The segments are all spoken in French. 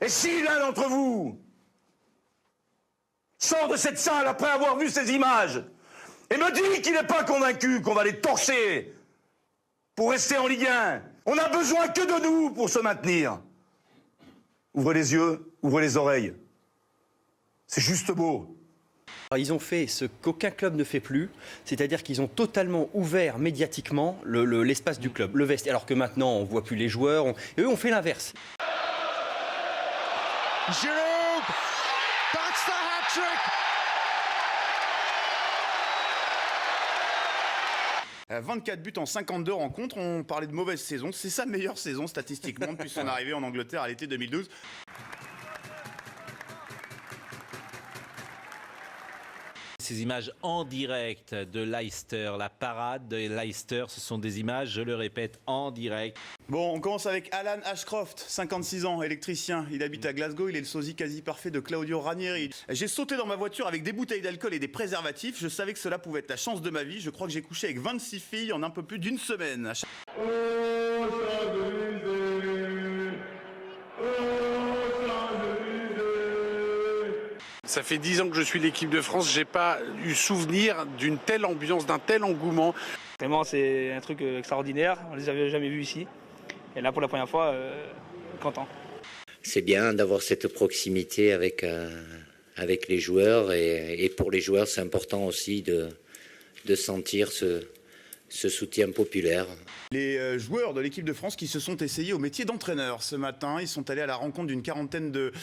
Et si l'un d'entre vous sort de cette salle après avoir vu ces images et me dit qu'il n'est pas convaincu qu'on va les torcher pour rester en Ligue 1, on n'a besoin que de nous pour se maintenir. Ouvrez les yeux, ouvrez les oreilles. C'est juste beau. Ils ont fait ce qu'aucun club ne fait plus, c'est-à-dire qu'ils ont totalement ouvert médiatiquement l'espace du club, le vestiaire, alors que maintenant on ne voit plus les joueurs, et eux ont fait l'inverse. Giroud, that's the hat-trick. 24 buts en 52 rencontres, on parlait de mauvaise saison, c'est sa meilleure saison statistiquement depuis son arrivée en Angleterre à l'été 2012. Ces images en direct de Leicester, la parade de Leicester, ce sont des images, je le répète, en direct. Bon, on commence avec Alan Ashcroft, 56 ans, électricien. Il habite à Glasgow, il est le sosie quasi parfait de Claudio Ranieri. J'ai sauté dans ma voiture avec des bouteilles d'alcool et des préservatifs. Je savais que cela pouvait être la chance de ma vie. Je crois que j'ai couché avec 26 filles en un peu plus d'une semaine. Ça fait 10 ans que je suis l'équipe de France, j'ai pas eu souvenir d'une telle ambiance, d'un tel engouement. Vraiment, c'est un truc extraordinaire, on les avait jamais vus ici. Et là, pour la première fois, content. C'est bien d'avoir cette proximité avec les joueurs et pour les joueurs, c'est important aussi de sentir ce soutien populaire. Les joueurs de l'équipe de France qui se sont essayés au métier d'entraîneur ce matin, ils sont allés à la rencontre d'une quarantaine de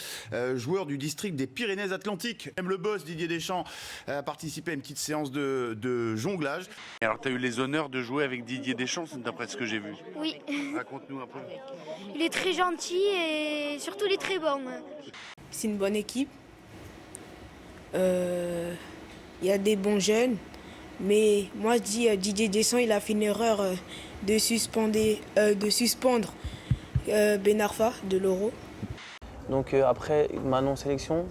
joueurs du district des Pyrénées-Atlantiques. Même le boss Didier Deschamps a participé à une petite séance de jonglage. Alors tu as eu les honneurs de jouer avec Didier Deschamps, d'après ce que j'ai vu. Oui. Raconte-nous un peu. Il est très gentil et surtout il est très bon. C'est une bonne équipe. Il y a des bons jeunes. Mais moi je dis Didier Deschamps, il a fait une erreur de suspendre Ben Arfa de l'Euro. Donc après ma non-sélection,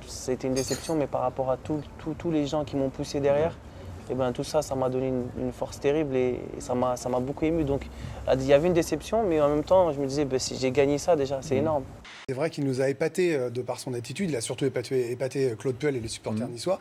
c'était une déception, mais par rapport à tous les gens qui m'ont poussé derrière, et ben tout ça m'a donné une force terrible et ça m'a beaucoup ému. Donc il y avait une déception, mais en même temps je me disais si j'ai gagné ça déjà, c'est énorme. C'est vrai qu'il nous a épaté de par son attitude, il a surtout épaté Claude Puel et les supporters niçois.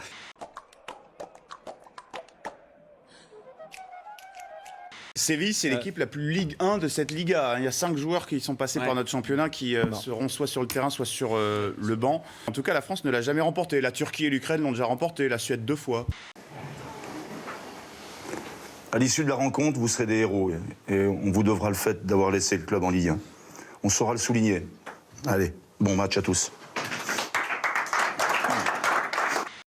Séville, c'est l'équipe la plus Ligue 1 de cette Liga. Il y a 5 joueurs qui sont passés par notre championnat qui seront soit sur le terrain, soit sur le banc. En tout cas, la France ne l'a jamais remporté. La Turquie et l'Ukraine l'ont déjà remporté, la Suède 2 fois. À l'issue de la rencontre, vous serez des héros et on vous devra le fait d'avoir laissé le club en Ligue 1. On saura le souligner. Allez, bon match à tous.